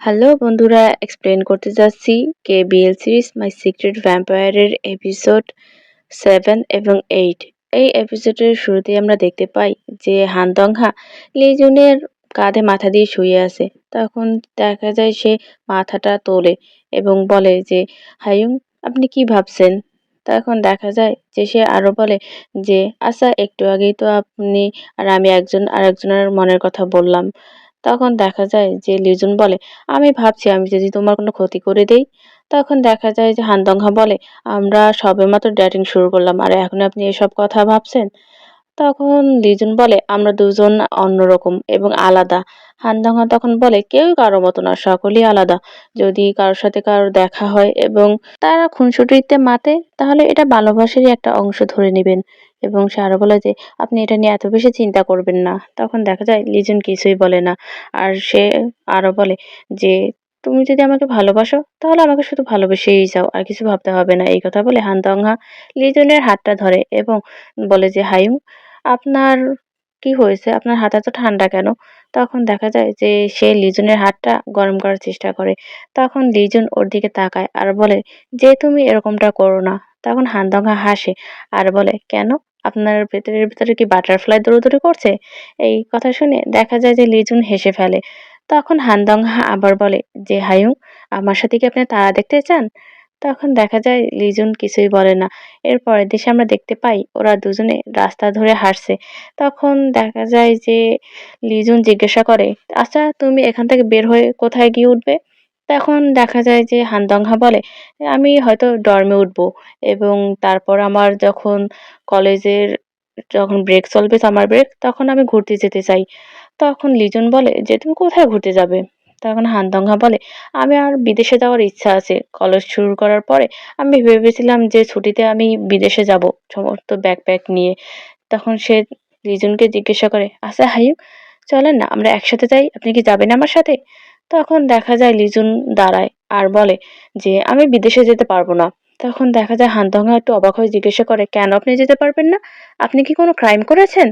Hello বন্ধুরা, explain করতে যাচ্ছি কেবিএল সিরিজ মাই সিক্রেট ভ্যাম্পায়ারের এপিসোড 7 এবং 8। এই এপিসোডের শুরুতেই আমরা দেখতে পাই যে হানদংহা লিজুনের কাঁধে মাথা দিয়ে শুয়ে আছে। তখন দেখা যায় সে মাথাটা তোলে এবং বলে যে, হায়ুং, আপনি কি ভাবছেন? তখন দেখা যায় যে সে আরো বলে যে, আচ্ছা, একটু আগেই তো আপনি আর আমি একজন আরেকজনের মনের কথা বললাম। তখন দেখা যায় যে লিজুন বলে, আমি ভাবছি আমি যদি তোমার কোনো ক্ষতি করে দেই। তখন দেখা যায় যে হানদংহা বলে, আমরা সবেমাত্র ডেটিং শুরু করলাম আর এখন আপনি এসব কথা ভাবছেন। তখন লিজন বলে, আমরা দুজন অন্যরকম এবং আলাদা। হানদংহা তখন বলে, কেউ কারো মতো না, সকলেই আলাদা। যদি কারোর সাথে কারোর দেখা হয় এবং তারা খুনসুটিতে মাতে, তাহলে এটা ভালোবাসারই একটা অংশ ধরে নেবেন। এবং সে আরো বলে যে, আপনি এটা নিয়ে এত বেশি চিন্তা করবেন না। তখন দেখা যায় লিজন কিছুই বলে না। আর সে আরো বলে যে, তুমি যদি আমাকে ভালোবাসো তাহলে আমাকে শুধু ভালোবেসেই যাও, আর কিছু ভাবতে হবে না। এই কথা বলে হানদংহা লিজনের হাতটা ধরে এবং বলে যে, হায়ুং, আপনার কি হয়েছে? আপনার হাত এত ঠান্ডা কেন? তখন দেখা যায় যে সে লিজনের হাতটা গরম করার চেষ্টা করে। তখন লিজন ওর দিকে তাকায় আর বলে যে, তুমি এরকমটা করো না। তখন হানদংহা হাসে আর বলে, কেন? আপনার ভেতরের ভেতরে কি বাটারফ্লাই দৌড়াদৌড়ি করছে? এই কথা শুনে দেখা যায় যে লিজুন হেসে ফেলে। তখন হানদংহা আবার বলে যে, হায়ুং, আমার সাথে কি আপনি তারা দেখতে চান? তখন দেখা যায় লিজুন কিছুই বলে না। এর পরের দৃশ্যে আমরা দেখতে পাই ওরা দুজনে রাস্তা ধরে হাঁটছে। তখন দেখা যায় যে লিজুন জিজ্ঞাসা করে, আচ্ছা, তুমি এখান থেকে বের হয়ে কোথায় গিয়ে উঠবে? তখন দেখা যায় যে হানদংহা বলে, আমি হয়তো ডর্মে উঠবো এবং তারপর আমার কলেজের যখন ব্রেক চলবে, সামার ব্রেক, তখন আমি ঘুরতে যেতে চাই। তখন লিজন বলে যে, তুমি কোথায় ঘুরতে যাবে? তখন হানদংহা বলে, আমি আর বিদেশে যাওয়ার ইচ্ছা আছে। কলেজ শুরু করার পরে আমি ভেবেছিলাম যে ছুটিতে আমি বিদেশে যাব সমস্ত ব্যাকপ্যাক নিয়ে। তখন সে লিজনকে জিজ্ঞাসা করে, আচ্ছা হাইয়ুং, চলেন না আমরা একসাথে যাই, আপনি কি যাবেন আমার সাথে? তখন দেখা যায় লিজুন দাঁড়ায় আর বলে যে, আমি বিদেশে যেতে পারবো না। তখন দেখা যায় হানদংহা একটু অবাক হয়ে জিজ্ঞাসা করে, কেন আপনি যেতে পারবেন না? আপনি কি কোনো ক্রাইম করেছেন?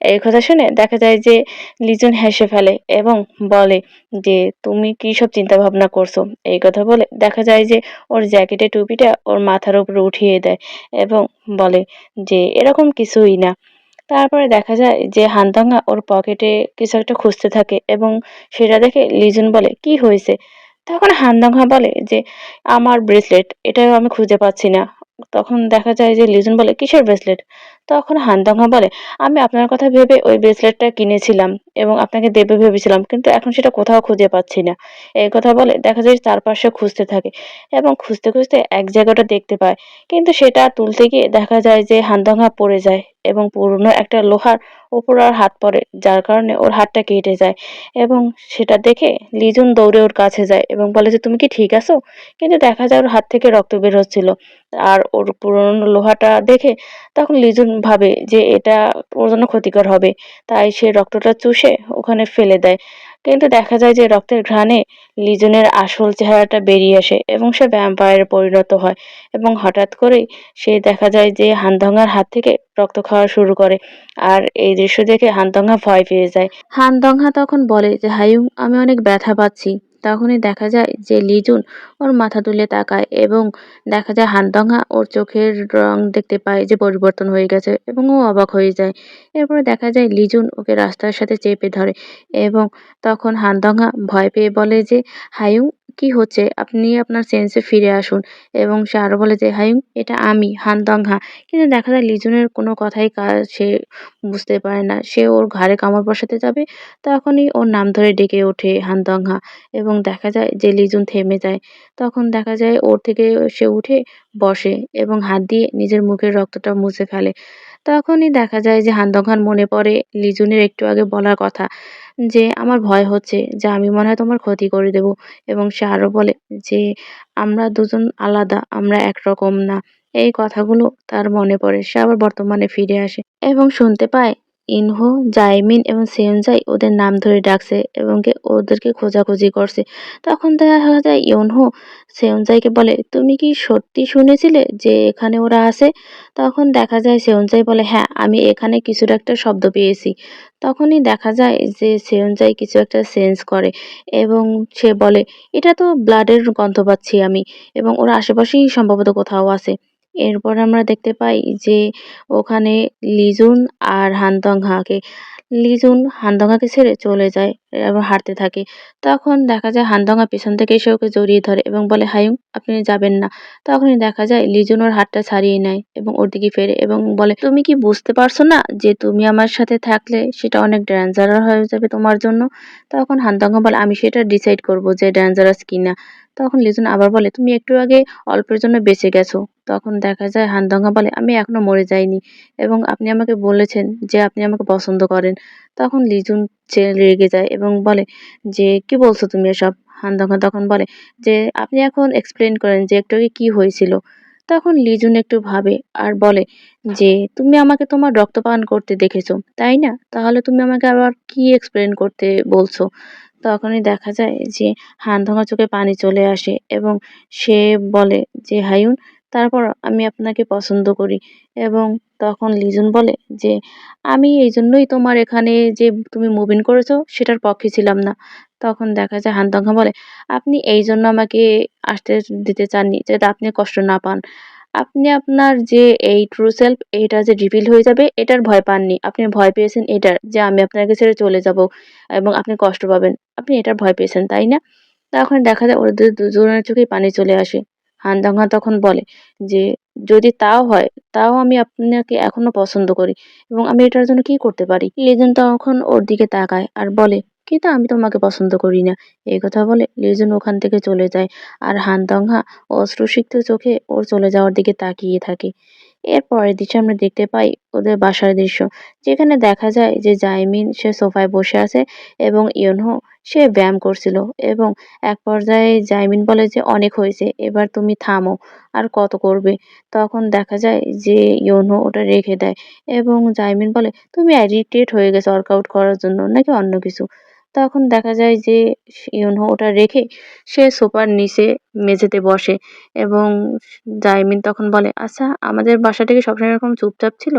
এই কথা শুনে দেখা যায় যে লিজন হেসে ফেলে এবং বলে যে, তুমি কি সব চিন্তা ভাবনা করছো? এই কথা বলে দেখা যায় যে ওর জ্যাকেটের টুপিটা ওর মাথার উপরে উঠিয়ে দেয় এবং বলে যে, এরকম কিছুই না। তারপরে দেখা যায় যে হানদংহা ওর পকেটে কিছু একটা খুঁজতে থাকে এবং সেটা দেখে লিজন বলে, কি হয়েছে? তখন হানদংহা বলে যে, আমার ব্রেসলেট, এটাও আমি খুঁজে পাচ্ছি না। তখন দেখা যায় যে লিজন বলে, কিসের ব্রেসলেট? তখন হানদংহা বলে, আমি আপনার কথা ভেবে ওই ব্রেসলেটটা কিনেছিলাম এবং আপনাকে দেবে ভেবেছিলাম, কিন্তু এখন সেটা কোথাও খুঁজে পাচ্ছি না। এই কথা বলে দেখা যায় চারপাশে খুঁজতে থাকে এবং খুঁজতে খুঁজতে এক জায়গাটা দেখতে পায়, কিন্তু সেটা তুলতে গিয়ে দেখা যায় যে হানদংহা পড়ে যায় এবং পুরনো একটা লোহার উপর ওর হাত পড়ে, যার কারণে ওর হাতটা কেটে যায়। এবং সেটা দেখে লিজুন দৌড়ে ওর কাছে যায় এবং বলে যে, তুমি কি ঠিক আছো? কিন্তু দেখা যায় ওর হাত থেকে রক্ত বের হচ্ছিল। আর ওর পুরনো লোহাটা দেখে তখন লিজুন ভাবে যে এটা ওর জন্য ক্ষতিকর হবে, তাই সে রক্তটা চুষে ওখানে ফেলে দেয়। কিন্তু দেখা যায় যে রক্তের ঘ্রাণে লিজনের আসল চেহারাটা বেরিয়ে আসে এবং সে ভ্যাম্পায়ারে পরিণত হয় এবং হঠাৎ করেই সে দেখা যায় যে হানদংহার হাত থেকে রক্ত খাওয়া শুরু করে। আর এই দৃশ্য দেখে হানদংহা ভয় পেয়ে যায়। হানদংহা তখন বলে যে, হাইয়ুং, আমি অনেক ব্যথা পাচ্ছি। তখনই দেখা যায় যে লিজুন ওর মাথা তুলে তাকায় এবং দেখা যায় হানদংহা ওর চোখের রং দেখতে পায় যে পরিবর্তন হয়ে গেছে এবং ও অবাক হয়ে যায়। এরপরে দেখা যায় লিজুন ওকে রাস্তার সাথে চেপে ধরে এবং তখন হানদংহা ভয় পেয়ে বলে যে, হাইয়ুং, কি হচ্ছে? আপনি আপনার সেন্সে ফিরে আসুন। এবং সে আরো বলে যে, হাইয়ুং, এটা আমি হানদংহা। কিন্তু দেখা যায় লিজনের কোনো কথাই সে বুঝতে পারে না। সে ওর ঘাড়ে কামড় বসাতে যাবে, তখনই ওর নাম ধরে ডেকে ওঠে হানদংহা এবং দেখা যায় যে লিজুন থেমে যায়। তখন দেখা যায় ওর থেকে সে উঠে বসে এবং হাত দিয়ে নিজের মুখের রক্তটা মুছে ফেলে। তখনই দেখা যায় যে হানদংহার মনে পড়ে লিজুনের একটু আগে বলার কথা যে, আমার ভয় হচ্ছে যে আমি মনে হয় তোমার ক্ষতি করে দেব। এবং সে আরো বলে যে, আমরা দুজন আলাদা, আমরা একরকম না। এই কথাগুলো তার মনে পড়ে। সে আবার বর্তমানে ফিরে আসে এবং শুনতে পায় ইনহো, জাইমিন এবং সেউনজাই ওদের নাম ধরে ডাকছে এবং ওদেরকে খোঁজাখুঁজি করছে। তখন দেখা যায় ইউনহো সেউনজাইকে বলে, তুমি কি সত্যি শুনেছিলে যে এখানে ওরা আছে? তখন দেখা যায় সেউনজাই বলে, হ্যাঁ, আমি এখানে কিছুর একটা শব্দ পেয়েছি। তখনই দেখা যায় যে সেউনজাই কিছু একটা সেন্স করে এবং সে বলে, এটা তো ব্লাডের গন্ধ পাচ্ছি আমি, এবং ওরা আশেপাশেই সম্ভবত কোথাও আছে। এরপর আমরা দেখতে পাই যে ওখানে লিজুন আর হানদংহাকে লিজুন হানদংহাকে ছেড়ে চলে যায় এবং হাঁটতে থাকে। তখন দেখা যায় হানদংহা পেছন থেকে এসে ওকে জড়িয়ে ধরে এবং বলে, হায়ুং, আপনি যাবেন না। তখনই দেখা যায় লিজুন ওর হাতটা ছাড়িয়ে নেয় এবং ওর দিকে ফেরে এবং বলে, তুমি কি বুঝতে পারছো না যে তুমি আমার সাথে থাকলে সেটা অনেক ডেঞ্জারাস হয়ে যাবে তোমার জন্য? তখন হানদংহা বলে, আমি সেটা ডিসাইড করব যে ডেঞ্জারাস কিনা। তখন লিজুন আবার বলে, তুমি একটু আগে অল্পের জন্য বেঁচে গেছো। তখন দেখা যায় হানদংহা বলে, আমি এখনো মরে যাইনি এবং আপনি আমাকে বলেছেন যে আপনি আমাকে পছন্দ করেন। তখন লিজুন রেগে যায় এবং বলে যে, কি বলছো তুমি এসব? হানদংহা তখন বলে যে, আপনি এখন এক্সপ্লেন করেন যে একটু আগে কি হয়েছিল। তখন লিজুন একটু ভাবে আর বলে যে, তুমি আমাকে তোমার রক্তপান করতে দেখেছো, তাই না? তাহলে তুমি আমাকে আবার কি এক্সপ্লেন করতে বলছো? তখনই দেখা যায় যে হানদংহার চোখে পানি চলে আসে এবং সে বলে যে, হায়ুন, তারপর আমি আপনাকে পছন্দ করি। এবং তখন লিজুন বলে যে, আমি এই জন্যই তোমার এখানে যে তুমি মুভ ইন করেছো সেটার পক্ষে ছিলাম না। তখন দেখা যায় হানদংহা বলে, আপনি এই জন্য আমাকে আসতে দিতে চাননি যাতে আপনি কষ্ট না পান। আপনি আপনার যে এই ট্রু সেলফ এটা যে রিভিল হয়ে যাবে এটার ভয় পাননি। আপনি ভয় পেয়েছেন এটার যে আমি আপনাকে ছেড়ে চলে যাব এবং আপনি কষ্ট পাবেন। আপনি এটার ভয় পেয়েছেন, তাই না? তখন দেখা যায় ওদের দুজনের চোখেই পানি চলে আসে। হানদাংহা তখন বলে যে, যদি তাও হয়, তাও আমি আপনাকে এখনো পছন্দ করি এবং আমি এটার জন্য কি করতে পারি? লিজন তখন ওর দিকে তাকায় আর বলে, কিন্তু আমি তোমাকে পছন্দ করি না। এই কথা বলে লিজন ওখান থেকে চলে যায় আর হানদাংহা অশ্রুসিক্ত চোখে ওর চলে যাওয়ার দিকে তাকিয়ে থাকে। এর পরের দৃশ্যে আমরা দেখতে পাই ওদের বাসার দৃশ্য, যেখানে দেখা যায় যে জাইমিন সে সোফায় বসে আছে এবং ইউনহো সে ব্যায়াম করছিল এবং এক পর্যায়ে জাইমিন বলে যে, অনেক হয়েছে, এবার তুমি থামো, আর কত করবে? তখন দেখা যায় যে ইউনহো ওটা রেখে দেয় এবং জাইমিন বলে, তুমি অ্যাডিক্টেড হয়ে গেছো ওয়ার্কআউট করার জন্য নাকি অন্য কিছু? তখন দেখা যায় যে ইউনহো ওটা রেখে সে সোফার নিচে মেঝেতে বসে এবং জাইমিন তখন বলে, আচ্ছা, আমাদের বাসাটা কি সবসময় এরকম চুপচাপ ছিল?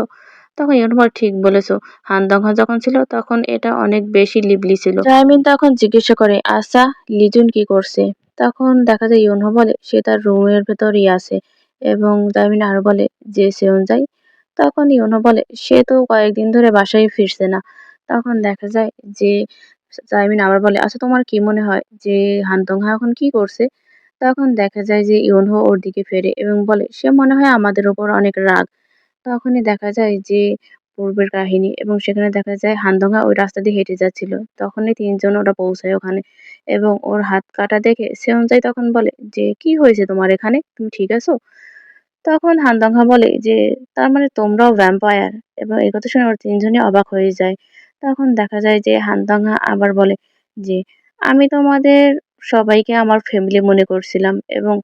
তখন ইউনহো বলে, ঠিক বলেছো, হানদংহা যখন ছিল তখন এটা অনেক বেশি লিভলি ছিল। জাইমিন তখন জিজ্ঞাসা করে, আচ্ছা, লিজুন কি করছে? তখন দেখা যায় ইউনহো বলে, সে তার রুমের ভেতরই আছে এবং জাইমিন আরো বলে যে সেওনজাই? তখন ইউনহো বলে, সে তো কয়েকদিন ধরে বাসায় ফিরছে না। তখন দেখা যায় যে জাইমিন আবার বলে, আচ্ছা, তোমার কি মনে হয় যে হানদংহা এখন কি করছে? তখন দেখা যায় যে ইউনহো ওর দিকে ফেরে এবং বলে, সে মনে হয় আমাদের ওপর অনেক রাগ। তখনই দেখা যায় যে পূর্বের কাহিনী এবং সেখানে দেখা যায় হানদংহা ওই রাস্তা দিয়ে হেঁটে যাচ্ছিল। তখনই ৩ জন ওরা পৌঁছায় ওখানে এবং ওর হাত কাটা দেখে সেওনজাই তখন বলে যে, কি হয়েছে তোমার এখানে? তুমি ঠিক আছো? তখন হানদংহা বলে যে, তার মানে তোমরাও ভ্যাম্পায়ার? এবং এই কথা শুনে ওরা ৩ জনই অবাক হয়ে যায়। তখন দেখা যায় যে হানদংহা আবার বলে যে, আমি তোমাদের সবাইকে আমার ফ্যামিলি মনে করছিলাম এবং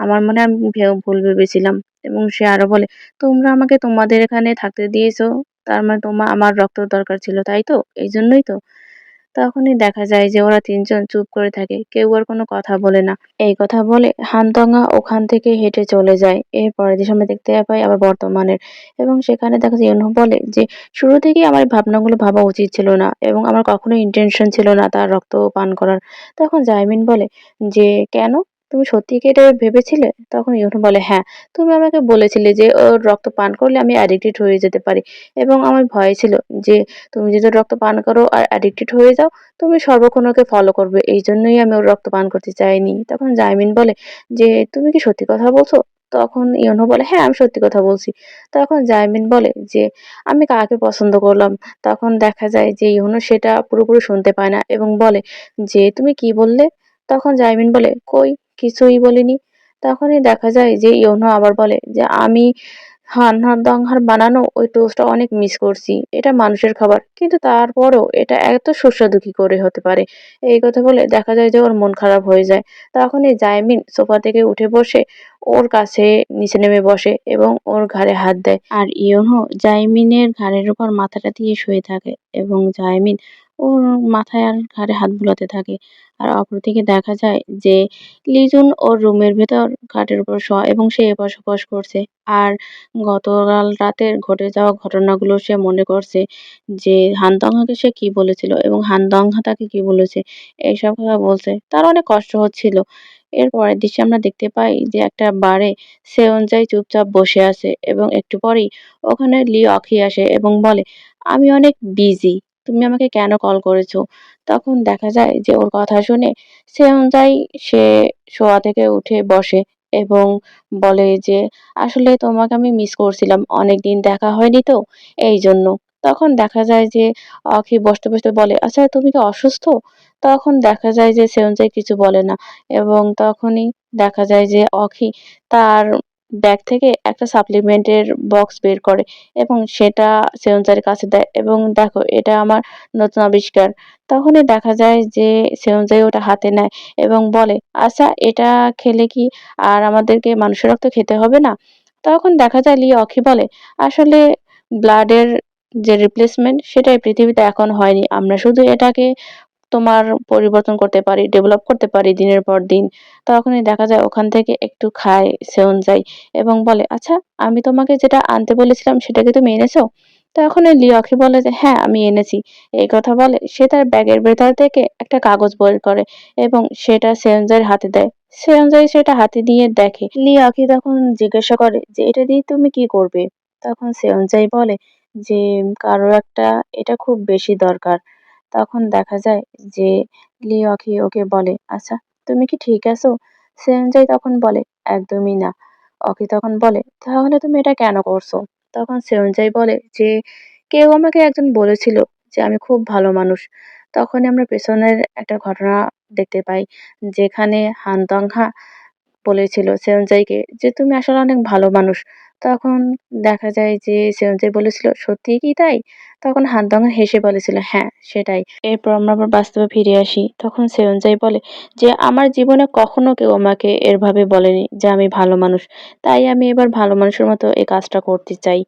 আমার মনে হয় আমি ভুল ভেবেছিলাম। এবং সে আরো বলে, তোমরা আমাকে তোমাদের এখানে থাকতে দিয়েছো, তার মানে আমার রক্ত দরকার ছিল, তাই তো? এই জন্যই তো? তখনই দেখা যায় যে ওরা ৩ জন চুপ করে থাকে। কেউ আর কোনো কথা বলে না। এই কথা বলে হানদংহা ওখান থেকে হেঁটে চলে যায়। এর পরের দৃশ্য আমরা দেখতে পাই আবার বর্তমানের এবং সেখানে দেখা যায় ইউনহো বলে যে, শুরু থেকেই আমার এই ভাবনাগুলো ভাবা উচিত ছিল না এবং আমার কখনোই ইনটেনশন ছিল না তার রক্ত পান করার। তখন জাইমিন বলে যে, কেন? তুমি সত্যিই কি এটা ভেবেছিলে? তখন ইউনহো বলে, হ্যাঁ, তুমি আমাকে বলেছিলে যে ওর রক্ত পান করলে আমি অ্যাডিক্টেড হয়ে যেতে পারি এবং আমার ভয় ছিল যে তুমি যদি ওর রক্ত পান করো আর অ্যাডিক্টেড হয়ে যাও, তুমি সর্বক্ষণ ওকে ফলো করবে। এইজন্যই আমি ওর রক্ত পান করতে চাইনি। তখন জাইমিন বলে যে, তুমি কি সত্যি কথা বলছো? তখন ইউনহো বলে, হ্যাঁ, আমি সত্যি কথা বলছি। তখন জাইমিন বলে যে, আমি কাকে পছন্দ করলাম? তখন দেখা যায় যে ইউনহো সেটা পুরোপুরি শুনতে পায় না এবং বলে যে, তুমি কি বললে? তখন জাইমিন বলে, কই, কিছুই বলিনি। তখনই দেখা যায় যে ইউনহো আবার বলে যে, আমি হানদংহার বানানো ওই টোস্টটা অনেক মিস করছি। এটা মানুষের খাবার, কিন্তু তারপরেও এটা এত সুস্বাদু কি করে হতে পারে? এই কথা বলে দেখা যায় যে ওর মন খারাপ হয়ে যায়। তখনই জাইমিন সোফা থেকে উঠে বসে ওর কাছে নিচে নেমে বসে এবং ওর ঘাড়ে হাত দেয়। আর ইয়োনও জাইমিনের ঘাড়ের উপর মাথাটা দিয়ে শুয়ে থাকে এবং জাইমিন ওর মাথায় আর ঘাড়ে হাত বুলাতে থাকে। আর অপরদিকে দেখা যায় যে লিজুন ওর রুমের ভেতর খাটের উপর শোয়া এবং সে এপাশ ওপাশ করছে। আর গতকাল রাতের ঘটে যাওয়া ঘটনাগুলো সে মনে করছে, যে হানদংহাকে সে কি বলেছিল এবং হানদংহা তাকে কি বলেছে, এইসব কথা বলছে। তার অনেক কষ্ট হচ্ছিল। এর পরের দৃশ্যে আমরা দেখতে পাই যে একটা বারে সেওনজাই চুপচাপ বসে আছে এবং একটু পরেই ওখানে লি অখি আসে এবং বলে, আমি অনেক বিজি, তুমি আমাকে কেন কল করেছো? তখন দেখা যায় যে ওর কথা শুনে সেওনজাই সে শোয়া থেকে উঠে বসে এবং বলে যে, আসলে তোমাকে আমি মিস করছিলাম, অনেকদিন দেখা হয়নি তো, এই জন্য। তখন দেখা যায় যে অখি বসতে বসতে বলে, আচ্ছা তুমি কি অসুস্থ? তখন দেখা যায় যে সেওনজাই কিছু বলে না এবং তখনই দেখা যায় যে অখি তার ব্যাগ থেকে একটা সাপ্লিমেন্টের বক্স বের করে এবং সেটা সেওনজাইয়ের কাছে দেয় এবং দেখো এটা আমার নতুন আবিষ্কার। তখনই দেখা যায় যে সেওনজাই ওটা হাতে নেয় এবং বলে, আচ্ছা এটা খেলে কি আর আমাদেরকে মানুষের রক্ত খেতে হবে না? তখন দেখা যায় লি অখি বলে, আসলে ব্লাডের যে রিপ্লেসমেন্ট সেটা এই পৃথিবীতে এখন হয়নি, আমরা শুধু এটাকে তোমার পরিবর্তন করতে পারি, ডেভেলপ করতে পারি দিনের পর দিন। তখনই দেখা যায় ওখান থেকে একটু খায় সেওনজাই এবং বলে, আচ্ছা আমি তোমাকে যেটা আনতে বলেছিলাম সেটা কি তুমি এনেছো? তখন ওই লিওখি বলে যে হ্যাঁ আমি এনেছি। এই কথা বলে সে তার ব্যাগের ভেতর থেকে একটা কাগজ বের করে এবং সেটা সেওনজাইয়ের হাতে দেয়। সেওনজাই সেটা হাতে দিয়ে দেখে। লিওখি তখন জিজ্ঞাসা করে যে এটা দিয়ে তুমি কি করবে? তখন সেওনজাই বলে যে কারো একটা এটা খুব বেশি দরকার। তখন দেখা যায় যে লিওখি ওকে বলে, আচ্ছা তুমি কি ঠিক আছো? সেনজাই তখন বলে, একদমই না। অকি তখন বলে, তাহলে তুমি এটা কেন করছো? তখন সেনজাই বলে যে কেউ আমাকে একজন বলেছিল যে আমি খুব ভালো মানুষ। তখনই আমরা পেছনের একটা ঘটনা দেখতে পাই, যেখানে হানদংহা বলেছিল সেওনজাইকে যে তুমি আসলে অনেক ভালো মানুষ। তখন দেখা যায় যে সেওনজাই বলেছিল, সত্যিই কি তাই? তখন হানদং হেসে বলেছিল, হ্যাঁ সেটাই। এরপর আমরা আবার বাস্তবে ফিরে আসি। তখন সেওনজাই বলে যে আমার জীবনে কখনো কেউ আমাকে এভাবে বলেনি যে আমি ভালো মানুষ, তাই আমি এবার ভালো মানুষের মতো এই কাজটা করতে চাই।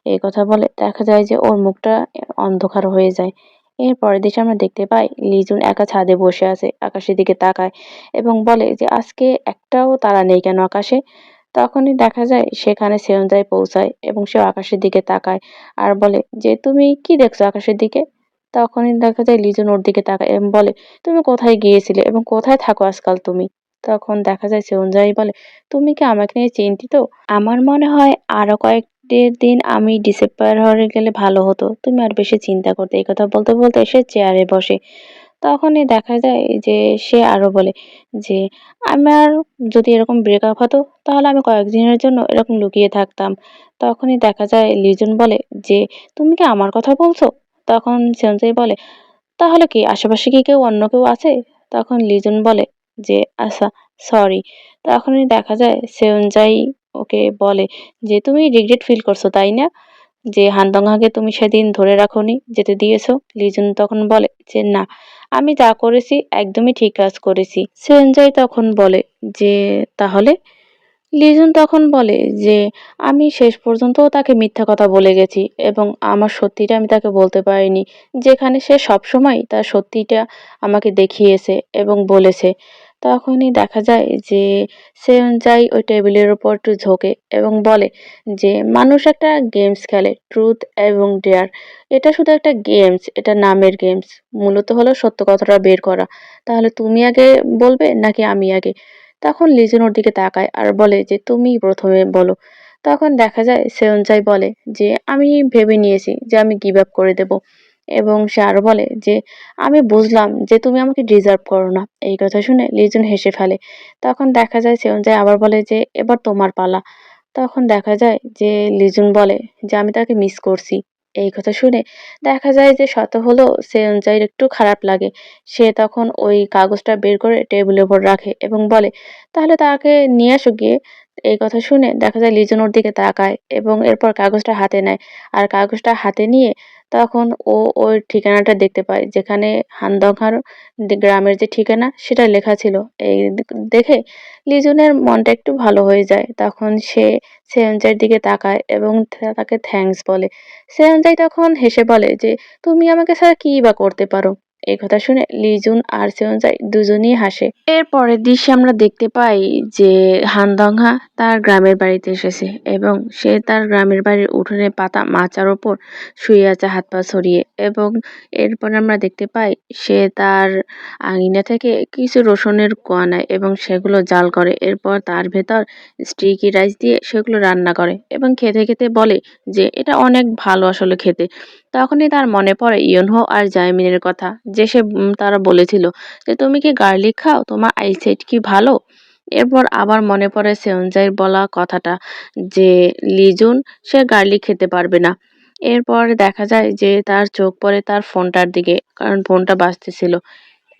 এই কথা বলে দেখা যায় যে ওর মুখটা অন্ধকার হয়ে যায়। এর পরের দৃশ্যে আমরা দেখতে পাই লিজুন একা ছাদে বসে আছে, আকাশের দিকে তাকায় এবং বলে যে আজকে একটাও তারা নেই কেন আকাশে? তখনই দেখা যায় সেখানে সেওনজাই পৌঁছায় এবং সে আকাশের দিকে তাকায় আর বলে যে তুমি কি দেখছো আকাশের দিকে? তখনই দেখা যায় লিজন ওর দিকে তাকায় এবং বলে, তুমি কোথায় গিয়েছিলে এবং কোথায় থাকো আজকাল তুমি? তখন দেখা যায় সেওনজাই বলে, তুমি কি আমাকে নিয়ে চিন্তিত? আমার মনে হয় আরো কয়েকটি দিন আমি ডিসেম্বর হয়ে গেলে ভালো হতো, তুমি আর বেশি চিন্তা করতে। এই কথা বলতে বলতে সে চেয়ারে বসে। তখনই দেখা যায় যে সে আরো বলে যে আমার যদি এরকম ব্রেকআপ হতো তাহলে আমি কয়েকদিনের জন্য এরকম লুকিয়ে থাকতাম। তখনই দেখা যায় লিজন বলে যে তুমি কি আমার কথা বলছো? তখন সেনজাই বলে, তাহলে কি আশেপাশে কি কেউ অন্য কেউ আছে? তখন লিজন বলে যে আচ্ছা সরি। তখনই দেখা যায় সেনজাই ওকে বলে যে তুমি রিগ্রেট ফিল করছো তাই না, যে হানদংহাকে তুমি সেদিন ধরে রাখোনি, যেতে দিয়েছো? লিজন তখন বলে যে না, আমি যা করেছি একদমই ঠিক কাজ করেছি। সেনজাই তখন বলে যে তাহলে? লিজন তখন বলে যে আমি শেষ পর্যন্ত তাকে মিথ্যা কথা বলে গেছি এবং আমার সত্যিটা আমি তাকে বলতে পারিনি, যেখানে সে সবসময় তার সত্যিটা আমাকে দেখিয়েছে এবং বলেছে। তখনই দেখা যায় যে সেওনজাই ওই টেবিলের উপর একটু ঝোঁকে এবং বলে যে মানুষ একটা গেমস খেলে, ট্রুথ এবং ডেয়ার। এটা শুধু একটা গেমস, এটা নামের গেমস। মূলত হলো সত্য কথাটা বের করা। তাহলে তুমি আগে বলবে নাকি আমি আগে? তখন লিজন ওর দিকে তাকায় আর বলে যে তুমি প্রথমে বলো। তখন দেখা যায় সেওনজাই বলে যে আমি ভেবে নিয়েছি যে আমি গিভ আপ করে দেব এবং সে আরো বলে যে আমি বুঝলাম যে তুমি আমাকে ডিজার্ভ করো না। এই কথা শুনে লিজন হেসে ফেলে। তখন দেখা যায় সেওনজাই আবার বলে যে এবার তোমার পালা। তখন দেখা যায় যে লিজন বলে যে আমি তাকে মিস করছি। এই কথা শুনে দেখা যায় যে শত হলেও সেওনজাইয়ের একটু খারাপ লাগে। সে তখন ওই কাগজটা বের করে টেবিলের উপর রাখে এবং বলে, তাহলে তাকে নিয়ে আসো গিয়ে। এই কথা শুনে দেখা যায় লিজন ওর দিকে তাকায় এবং এরপর কাগজটা হাতে নেয়। আর কাগজটা হাতে নিয়ে তখন ও ওর ঠিকানাটা দেখতে পায়, যেখানে হানদংহার গ্রামের যে ঠিকানা সেটা লেখা ছিল। এই দেখে লিজনের মনটা একটু ভালো হয়ে যায়। তখন সে সেয়নজার দিকে তাকায় এবং তাকে থ্যাঙ্কস বলে। সেয়নজাই তখন হেসে বলে যে তুমি আমাকে ছাড়া কী বা করতে পারো। এই কথা শুনে লিজুন আর সেয়নজাই দুজনেই হাসে। এর পরের দৃশ্যে আমরা দেখতে পাই যে হানদংহা তার গ্রামের বাড়িতে এসেছে এবং সে তার গ্রামের বাড়ির উঠোনে পাতা মাচার ওপর শুয়ে আছে হাত পা ছড়িয়ে। এবং এরপর আমরা দেখতে পাই সে তার আঙিনা থেকে কিছু রসুনের কোয়া নেয় এবং সেগুলো জাল করে। এরপর তার ভেতর স্টিকি রাইস দিয়ে সেগুলো রান্না করে এবং খেতে খেতে বলে যে এটা অনেক ভালো আসলে খেতে। তখনই তার মনে পড়ে ইয়নহো আর জায়মিনের কথা, যে সে তারা বলেছিল যে তুমি কি গার্লিক খাও, তোমার আইসাইট কি ভালো। এরপর আবার মনে পড়ে সেওনজাইর বলা কথাটা, যে লিজুন সে গার্লিক খেতে পারবে না। এরপর দেখা যায় যে তার চোখ পড়ে তার ফোনটার দিকে, কারণ ফোনটা বাজতেছিল।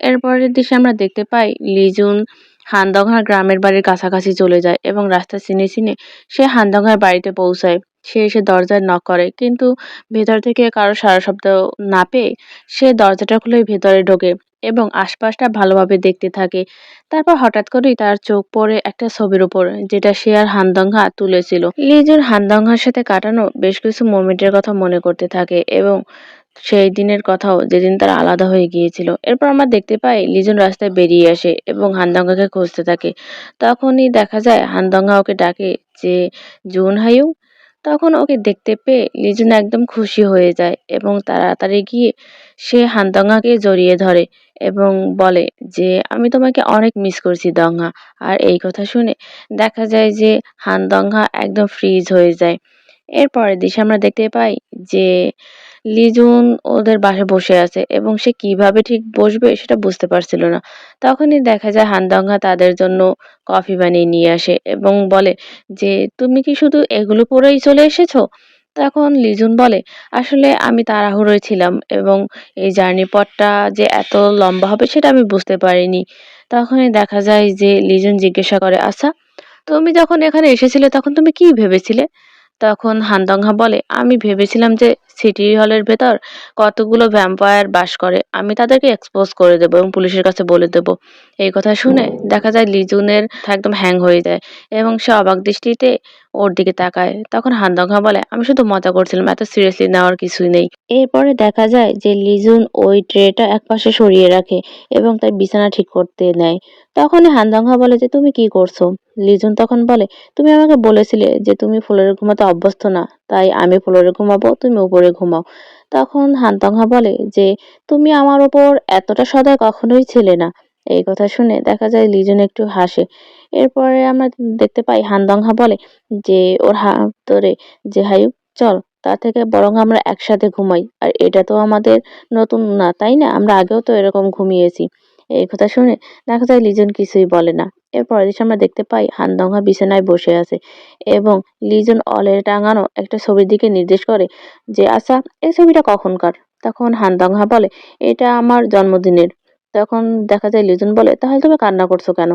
এরপরের দৃশ্যে আমরা দেখতে পাই লিজুন হানদংহার গ্রামের বাড়ির কাছাকাছি চলে যায় এবং রাস্তা চিনে চিনে সে হানদংহার বাড়িতে পৌঁছায়। সে এসে দরজায় নক করে, কিন্তু ভেতর থেকে কারো সাড়া শব্দ না পেয়ে সে দরজাটা খুলে ভেতরে ঢোকে এবং আশপাশটা ভালোভাবে দেখতে থাকে। তারপর হঠাৎ করেই তার চোখ পড়ে একটা ছবির উপর, যেটা সে আর হানদংহা তুলেছিল। লিজুন হানদংহার সাথে কাটানো বেশ কিছু মোমেন্টের কথা মনে করতে থাকে এবং সেই দিনের কথাও, যেদিন তারা আলাদা হয়ে গিয়েছিল। এরপর আমরা দেখতে পাই লিজন রাস্তায় বেরিয়ে আসে এবং হানদংগাকে খুঁজতে থাকে। তখনই দেখা যায় হানদংগা ওকে ডাকে যে জুন হায়ুং। তখন ওকে দেখতে পেয়ে লিজন একদম খুশি হয়ে যায় এবং তাড়াতাড়ি গিয়ে সে হানদংগাকে জড়িয়ে ধরে এবং বলে যে আমি তোমাকে অনেক মিস করছি দংহা। আর এই কথা শুনে দেখা যায় যে হানদংহা একদম ফ্রিজ হয়ে যায়। এর পরের দৃশ্যে আমরা দেখতে পাই যে লিজুন ওদের বাসায় বসে আছে এবং সে কিভাবে ঠিক বসবে সেটা বুঝতে পারছিল না। তখনই দেখা যায় হানদংহা তাদের জন্য কফি বানিয়ে নিয়ে আসে এবং বলে যে তুমি কি শুধু এগুলো পরেই চলে এসেছো। তখন লিজুন বলে আসলে আমি তাড়াহুড়োয় ছিলাম এবং এই জার্নি পথটা যে এত লম্বা হবে সেটা আমি বুঝতে পারিনি। তখনই দেখা যায় যে লিজুন জিজ্ঞাসা করে আচ্ছা, তুমি যখন এখানে এসেছিলে তখন তুমি কি ভেবেছিলে? তখন হানদংহা বলে আমি ভেবেছিলাম যে সিটি হলের ভেতর কতগুলো ভ্যাম্পায়ার বাস করে, আমি তাদেরকে এক্সপোজ করে দেবো এবং পুলিশের কাছে বলে দেবো। এই কথা শুনে দেখা যায় লিজুনের মাথা একদম হ্যাং হয়ে যায় এবং সে অবাক দৃষ্টিতে ওর দিকে তাকায়। তখন হানদংহা বলে আমি শুধু মজা করছিলাম, এত সিরিয়াসলি নেওয়ার কিছুই নেই। এরপরে দেখা যায় যে লিজুন ওই ট্রেটা একপাশে সরিয়ে রাখে এবং তার বিছানা ঠিক করতে নেয়। তখনই হানদংহা বলে যে তুমি কি করছো। লিজুন তখন বলে তুমি আমাকে বলেছিলে যে তুমি ফ্লোরে ঘুমাতে অভ্যস্ত না, তাই আমি ফ্লোরে ঘুমাবো, তুমি উপরে ঘুমাও। তখন হানদংহা বলে যে তুমি আমার ওপর এতটা সদয় কখনোই ছিলে না। এই কথা শুনে দেখা যায় লিজন একটু হাসে। এরপরে আমরা দেখতে পাই হানদংহা বলে যে ওর হাত ধরে যে হায়ু চল, তার থেকে বরং আমরা একসাথে ঘুমাই। আর এটা তো আমাদের নতুন না, তাই না? আমরা আগেও তো এরকম ঘুমিয়েছি। এই কথা শুনে দেখা যায় লিজন কিছুই বলে না। এরপর আমরা দেখতে পাই হানদংহা বিছানায় বসে আছে এবং লিজন অলে টাঙানো একটা ছবির দিকে নির্দেশ করে যে আচ্ছা, এই ছবিটা কখনকার। তখন হানদংহা বলে এটা আমার জন্মদিনের। তখন দেখা যায় লিজন বলে তাহলে তুমি কান্না করছো কেন?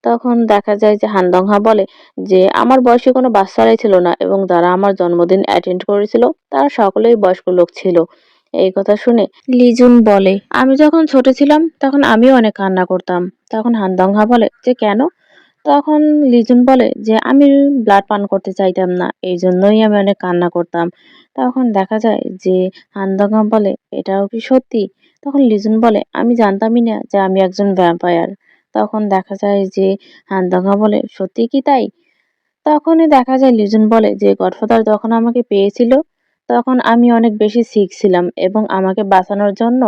তখন দেখা যায় যে হানদংহা বলে যে আমার বয়সী কোনো বাচ্চারাই ছিল না এবং যারা আমার জন্মদিন অ্যাটেন্ড করেছিল তারা সকলেই বয়স্ক লোক ছিল। এই কথা শুনে লিজুন বলে আমি যখন ছোট ছিলাম তখন আমিও অনেক কান্না করতাম। তখন হানদংহা বলে যে কেন? তখন লিজুন বলে যে আমি ব্লাড পান করতে চাইতাম না, এই জন্যই আমি অনেক কান্না করতাম। তখন দেখা যায় যে হানদংহা বলে এটাও কি সত্যি? তখন লিজুন বলে আমি জানতামই না যে আমি একজন ভ্যাম্পায়ার। তখন দেখা যায় যে হানদংহা বলে সত্যি কি তাই? তখনই দেখা যায় লিজন বলে যে গডফাদার যখন আমাকে পেয়েছিল তখন আমি অনেক বেশি সিক ছিলাম এবং আমাকে বাঁচানোর জন্য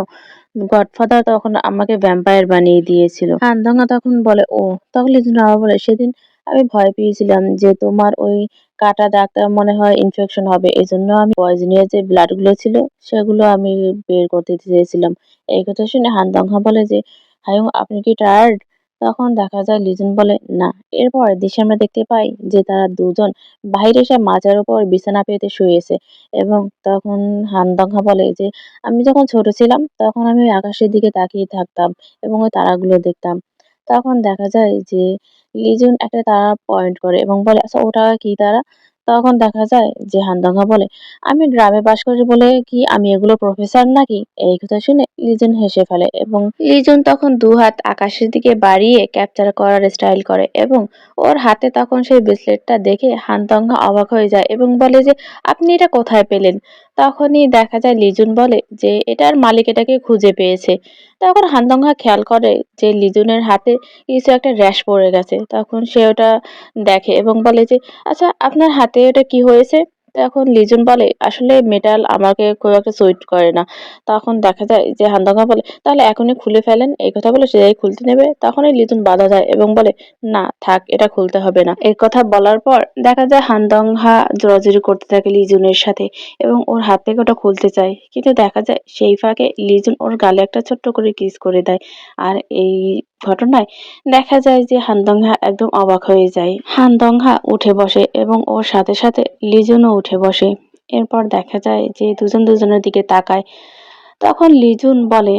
গডফাদার তখন আমাকে ভ্যাম্পায়ার বানিয়ে দিয়েছিল। হানদংহা তখন বলে ও। তখন লিজন আবার বলে সেদিন আমি ভয় পেয়েছিলাম যে তোমার ওই কাটা দাগটা মনে হয় ইনফেকশন হবে, এজন্য আমি পয়জনের যে ব্লাড গুলো ছিল সেগুলো আমি বের করতে চেয়েছিলাম। এই কথা শুনে হানদংহা বলে যে হায়ুং আপনি কি টায়ার্ড? তখন দেখা যায় লিজন বলে না। এরপর দৃশ্যে আমরা দেখতে পাই যে তারা দুজন বাইরে এসে মাচার উপর বিছানা পেতে শুয়েছে এবং তখন হানদংহা বলে যে আমি যখন ছোট ছিলাম তখন আমি ওই আকাশের দিকে তাকিয়ে থাকতাম এবং ওই তারাগুলো দেখতাম। তখন দেখা যায় যে লিজুন একটা তারা পয়েন্ট করে এবং বলে, আচ্ছা ওটা কি তারা? তখন দেখা যায় যে হানদঙা বলে, আমি গ্রামে বাস করি বলে কি আমি এগুলো প্রফেসর নাকি? এই কথা শুনে লিজুন হেসে ফেলে এবং লিজুন তখন দুহাত আকাশের দিকে বাড়িয়ে ক্যাপচার করার স্টাইল করে এবং ওর হাতে তখন সেই ব্রেসলেটটা দেখে হানদঙা অবাক হয়ে যায় এবং বলে যে, আপনি এটা কোথায় পেলেন? তখনই দেখা যায় লিজুন বলে যে এটার মালিক এটাকে খুঁজে পেয়েছে। তখন হানদঙা খেয়াল করে যে লিজুনের হাতে কিছু একটা র্যাশ পড়ে গেছে। তখন সে ওটা দেখে এবং বলে যে, আচ্ছা আপনার হাতে ওটা কি হয়েছে? তখন লিজুন বলে, আসলে মেটাল আমাকে খুব একটা সুইট করে না। তখন দেখা যায় যে হানদঙা বলে, তাহলে এখনই খুলে ফেলেন। এই কথা বলে সে খুলতে নেবে, তখনই লিজুন বাধা দেয় এবং বলে, না থাক, এটা খুলতে হবে না। এই কথা বলার পর দেখা যায় হানদংহা জোরাজুরি করতে থাকে লিজুনের সাথে এবং ওর হাত থেকে ওটা খুলতে চায়, কিন্তু দেখা যায় সেই ফাঁকে লিজুন ওর গালে একটা ছোট্ট করে কিস করে দেয়। আর এই ঘটনায় দেখা যায় যে হানদংহা একদম অবাক হয়ে যায়। হানদংহা উঠে বসে এবং ওর সাথে সাথে লিজুনও উঠে বসে। এরপর দেখা যায় যে দুজন দুজনের দিকে তাকায়। তখন লিজুন বলে,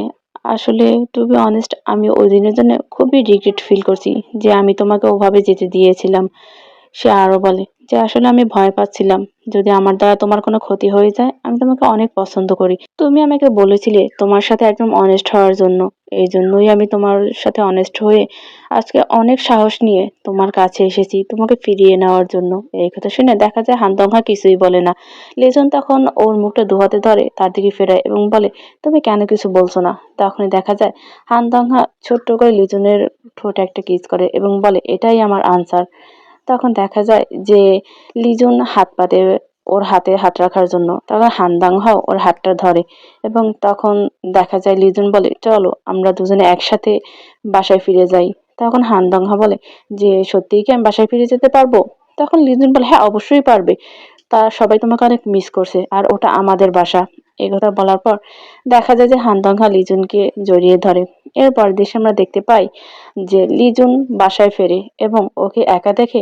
আসলে টু বি অনেস্ট আমি ওই দিনের জন্য খুবই রিগ্রেট ফিল করছি যে আমি তোমাকে ওভাবে যেতে দিয়েছিলাম। সে আরো বলে যে, আসলে আমি ভয় পাচ্ছিলাম যদি আমার দ্বারা তোমার কোনো ক্ষতি হয়ে যায়। আমি তোমাকে অনেক পছন্দ করি। তুমি আমাকে বলেছিলে তোমার সাথে একদম অনেস্ট হওয়ার জন্য। এই জন্যই আমি তোমার সাথে অনেস্ট হয়ে আজকে অনেক সাহস নিয়ে তোমার কাছে এসেছি তোমাকে ফিরিয়ে নেওয়ার জন্য। এই কথা শুনে দেখা যায় হানদংহা কিছুই বলে না। লিজন তখন ওর মুখটা দুহাতে ধরে তার দিকে ফেরায় এবং বলে, তুমি কেন কিছু বলছো না? তখনই দেখা যায় হানদংহা ছোট্ট করে লিজনের ঠোঁটে একটা কিস করে এবং বলে, এটাই আমার আনসার। তখন দেখা যায় যে লিজুন হাত পাতে ওর হাতে হাত রাখার জন্য, তখন হানদাংহাও ওর হাতটা ধরে এবং তখন দেখা যায় লিজুন বলে, চলো আমরা দুজনে একসাথে বাসায় ফিরে যাই। তখন হানদাংহা বলে যে, সত্যিই কি আমি বাসায় ফিরে যেতে পারবো? তখন লিজুন বলে, হ্যাঁ অবশ্যই পারবে। তা সবাই তোমাকে অনেক মিস করছে আর ওটা আমাদের বাসা। এই কথা বলার পর দেখা যায় যে হানদংহা লিজুনকে জড়িয়ে ধরে। এরপর দৃশ্যে আমরা দেখতে পাই যে লিজুন বাসায় ফেরে এবং ওকে একা দেখে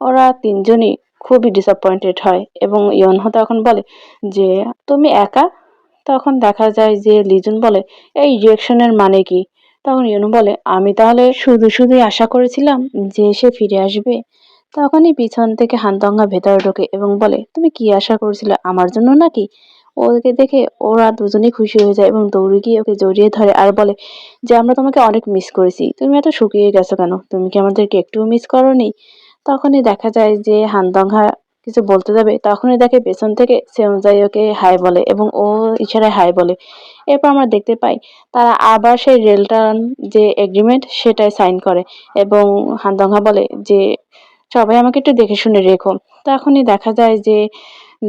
ওরা তিনজনই খুবই ডিসঅ্যাপয়েন্টেড হয় এবং ইয়নহো তখন বলে যে, তুমি একা? তখন দেখা যায় যে লিজুন বলে, এই রিয়েকশনের মানে কি? তখন ইয়নহো বলে, আমি তাহলে শুধু শুধুই আশা করেছিলাম যে সে ফিরে আসবে। তখনই পিছন থেকে হানদংহা ভেতরে ঢোকে এবং বলে, তুমি কি আশা করেছিলে আমার জন্য নাকি? ওকে দেখে ওরা দুজনেই খুশি হয়ে যায় এবং দৌড়ে গিয়ে ওকে জড়িয়ে ধরে আর বলে যে, আমরা তোমাকে অনেক মিস করেছি। তুমি এত শুকিয়ে গেছো কেন? তুমি কি আমাদেরকে একটুও মিস করোনি? তখনই দেখা যায় যে হানদংহা কিছু বলতে যাবে, তখনই দেখে পেছন থেকে সেউনজাই ওকে হাই বলে এবং ও ইশারায় হাই বলে। এরপর আমরা দেখতে পাই তারা আবার সেই রেলটার্ন যে এগ্রিমেন্ট সেটায় সাইন করে এবং হানদংহা বলে যে, সবাই আমাকে একটু দেখে শুনে রেখো। তখনই দেখা যায় যে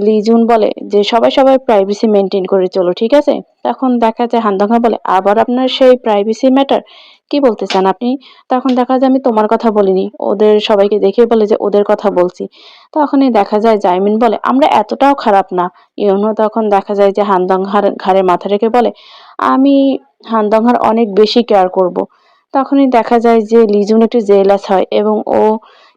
লিজুন বলে যে, সবাই সবার প্রাইভেসি মেনটেন করে চলো, ঠিক আছে? তখন দেখা যায় হানদংহা বলে, আবার আপনার সেই প্রাইভেসি ম্যাটার? কি বলতে চান আপনি? তখন দেখা যায় আমি তোমার কথা বলিনি। ওদের সবাইকে দেখে বলে যে ওদের কথা বলছি। তখনই দেখা যায় জাইমিন বলে, আমরা এতটাও খারাপ না। ইউনো তখন দেখা যায় যে হানদংহার ঘাড়ে মাথা রেখে বলে, আমি হানদংহার অনেক বেশি কেয়ার করব। তখনই দেখা যায় যে লিজুন একটু জেলাস হয় এবং ও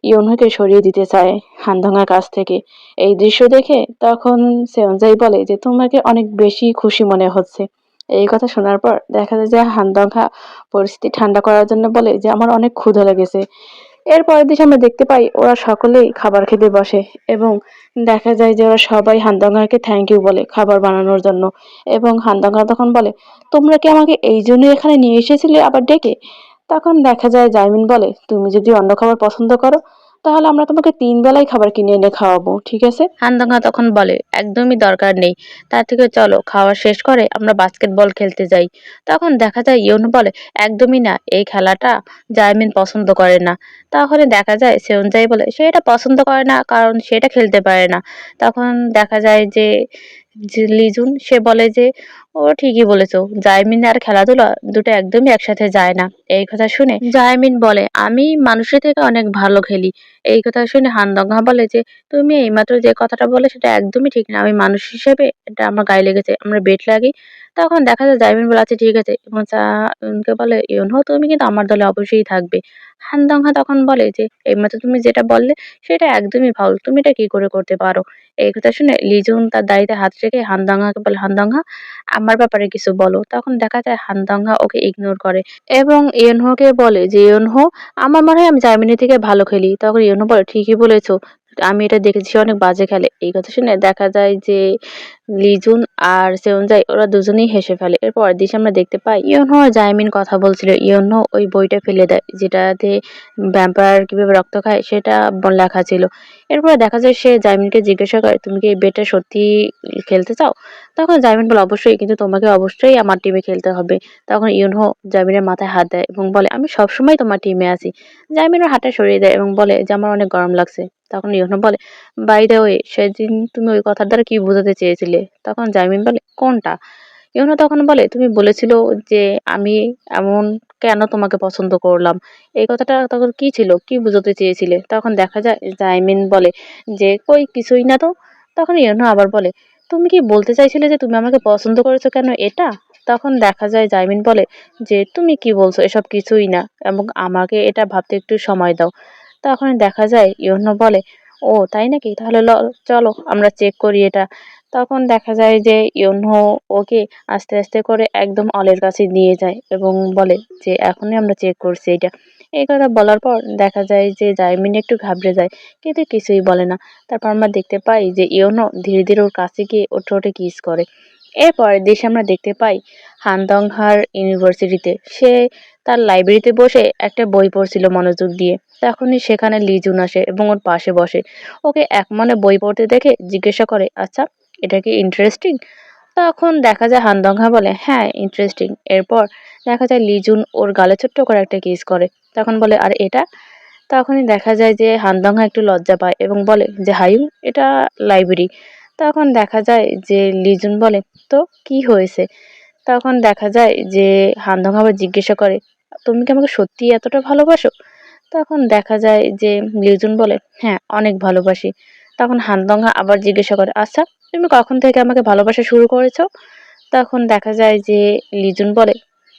ইউনোকে সরিয়ে দিতে চায় হানদংহার কাছ থেকে। এই দৃশ্য দেখে তখন সেওনজাই বলে যে, তোমাকে অনেক বেশি খুশি মনে হচ্ছে। এই কথা শোনার পর দেখা যায় যে হানদংহা পরিস্থিতি ঠান্ডা করার জন্য বলে যে, আমার অনেক ক্ষুধা লেগেছে। এর পরের দিকে আমরা দেখতে পাই ওরা সকলেই খাবার খেতে বসে এবং দেখা যায় যে ওরা সবাই হানদংহাকে থ্যাংক ইউ বলে খাবার বানানোর জন্য এবং হানদংহা তখন বলে, তোমরা কি আমাকে এই জন্য এখানে নিয়ে এসেছিলে আবার ডেকে? তখন দেখা যায় জাইমিন বলে, তুমি যদি অন্য খাবার পছন্দ করো তাহলে আমরা তোমাকে ৩ বেলাই খাবার কিনে এনে খাওয়াবো, ঠিক আছে? হানদংহা তখন বলে, একদমই দরকার নেই। তার থেকে চলো খাওয়া শেষ করে আমরা বাস্কেটবল খেলতে যাই। তখন দেখা যায় ইউন বলে, একদমই না, এই খেলাটা জাইমিন পছন্দ করে না। তাহলে দেখা যায় সেউনজাই বলে, সে এটা পছন্দ করে না কারণ সেটা খেলতে পারে না। তখন দেখা যায় যে লিজুন সে বলে যে, ও ঠিকই বলেছো, জাইমিন আর খেলাধুলা দুটো একদমই একসাথে যায় না। এই কথা শুনে জাইমিন বলে, আমি মানুষের থেকে অনেক ভালো খেলি। এই কথা শুনে হানদংহা বলে যে, তুমি এইমাত্র যে কথাটা বলে সেটা একদমই ঠিক না। আমি মানুষ হিসেবে এটা আমার গায়ে লেগেছে, আমরা বেট লাগি। তখন দেখা যায় জাইমিন বলে, "আচ্ছা ঠিক আছে।" এবং কে বলে, "ইউনহো তুমি কিন্তু আমার দলে অবশ্যই থাকবে।" হানদংহা তখন বলে যে, "এইমাত্র তুমি যেটা বললে সেটা একদমই ফাউল। তুমি এটা কি করে করতে পারো?" এই কথা শুনে লিজুন তার দাড়িতে হাত রেখে হানদংহাকে বলে, "হানদংহা আমার ব্যাপারে কিছু বলো।" তখন দেখা যায় হানদংহা ওকে ইগনোর করে এবং ইউনহোকে বলে যে, "ইউনহো আমার মনে হয় আমি জার্মানি থেকে ভালো খেলি।" তখন ইউনহো বলে, "ঠিকই বলেছো। আমি এটা দেখেছি সে অনেক বাজে খেলে।" এই কথা শুনে দেখা যায় যে লিজুন আর সেওনজাই ওরা দুজনেই হেসে ফেলে। এর পরের দৃশ্যে আমরা দেখতে পাই ইউনহো আর জাইমিন কথা বলছিল। ইউনহো ওই বইটা ফেলে দেয় যেটাতে ভ্যাম্পায়ার কিভাবে রক্ত খায় সেটা লেখা ছিল। এরপরে দেখা যায় সে জাইমিনকে জিজ্ঞাসা করে, "তুমি কি এই বেটা সত্যিই খেলতে চাও?" তখন জাইমিন বলে, "অবশ্যই, কিন্তু তোমাকে অবশ্যই আমার টিমে খেলতে হবে।" তখন ইউনহো জাইমিনের মাথায় হাত দেয় এবং বলে, "আমি সবসময় তোমার টিমে আছি।" জাইমিন ওর হাতটা সরিয়ে দেয় এবং বলে যে, "আমার অনেক গরম লাগছে।" তখন ইউনহো বলে, "বাই দ্য ওয়ে, সেদিন তুমি ওই কথার দ্বারা কি বোঝাতে চেয়েছিলে?" তখন জাইমিন বলে, "কোনটা?" ইউনো তখন বলে, "তুমি বলেছিল যে আমি এমন কেন তোমাকে পছন্দ করলাম?" এই কথাটা তখন কি ছিল? কি বোঝাতে চেয়েছিলে? তখন দেখা যায় জাইমিন বলে যে, "কই কিছুই না তো।" তখন ইউনো আবার বলে, "তুমি কি বলতে চাইছিলে যে তুমি আমাকে পছন্দ করেছো কেন এটা?" তখন দেখা যায় জাইমিন বলে যে, "তুমি কি বলছো? এসব কিছুই না এবং আমাকে এটা ভাবতে একটু সময় দাও।" তখন দেখা যায় ইউনো বলে, "ও তাই নাকি? তাহলে চলো আমরা চেক করি এটা।" তখন দেখা যায় যে ইউনহো ওকে আস্তে, আস্তে করে একদম অলের কাছে নিয়ে যায় এবং বলে যে, "এখনই আমরা চেক করছি এইটা।" এই কথা বলার পর দেখা যায় যে জাইমিন একটু ঘাবড়ে যায় কিন্তু কিছুই বলে না। তারপর আমরা দেখতে পাই যে ইউনো ধীরে, ধীরে ওর কাছে গিয়ে ওর ঠোঁটে কিস করে। এরপরের দৃশ্যে আমরা দেখতে পাই হানদংহার ইউনিভার্সিটিতে। সে তার লাইব্রেরিতে বসে একটা বই পড়ছিল মনোযোগ দিয়ে। তখনই সেখানে লিজুন আসে এবং ওর পাশে বসে। ওকে একমনে বই পড়তে দেখে জিজ্ঞাসা করে, "আচ্ছা, এটা কি ইন্টারেস্টিং?" তখন দেখা যায় হানদংহা বলে, "হ্যাঁ, ইন্টারেস্টিং।" এরপর দেখা যায় লিজুন ওর গালে ছোট্ট করে একটা কিস করে। তখন বলে, "আর এটা?" তখনই দেখা যায় যে হানদংহা একটু লজ্জা পায় এবং বলে যে, "হায়ুম, এটা লাইব্রেরি।" তখন দেখা যায় যে লিজুন বলে, "তো কি হয়েছে?" তখন দেখা যায় যে হানদংহা আবার জিজ্ঞাসা করে, "তুমি কি আমাকে সত্যিই এতটা ভালোবাসো?" তখন দেখা যায় যে লিজুন বলে, "হ্যাঁ, অনেক ভালোবাসি।" তখন হানদংহা আবার জিজ্ঞাসা করে, "আচ্ছা, তুমি কখন থেকে আমাকে ভালোবাসা শুরু করেছো?" তখন দেখা যায় যে লিজুন বলে,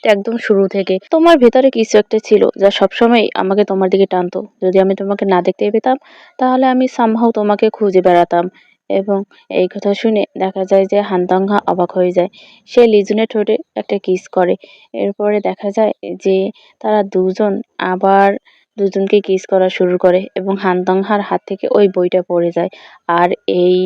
"একদম শুরু থেকে। তোমার ভেতরে কিছু একটা ছিল যা সবসময় আমাকে তোমার দিকে টানতো। যদি আমি তোমাকে না দেখতে পেতাম তাহলে আমি সামহাউ তোমাকে খুঁজে বেড়াতাম।" এবং এই কথা শুনে দেখা যায় যে হানদংহা অবাক হয়ে যায়। সে লিজুনের ঠোঁটে একটা কিস করে। এরপরে দেখা যায় যে তারা দুজন আবার দুজনকে কিস করা শুরু করে এবং হানদংহার হাত থেকে ওই বইটা পড়ে যায়। আর এই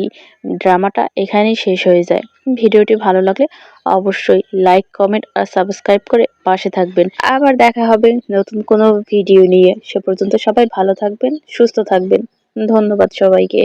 ড্রামাটা এখানেই শেষ হয়ে যায়। ভিডিওটি ভালো লাগলে অবশ্যই লাইক, কমেন্ট আর সাবস্ক্রাইব করে পাশে থাকবেন। আবার দেখা হবে নতুন কোনো ভিডিও নিয়ে। সে পর্যন্ত সবাই ভালো থাকবেন, সুস্থ থাকবেন। ধন্যবাদ সবাইকে।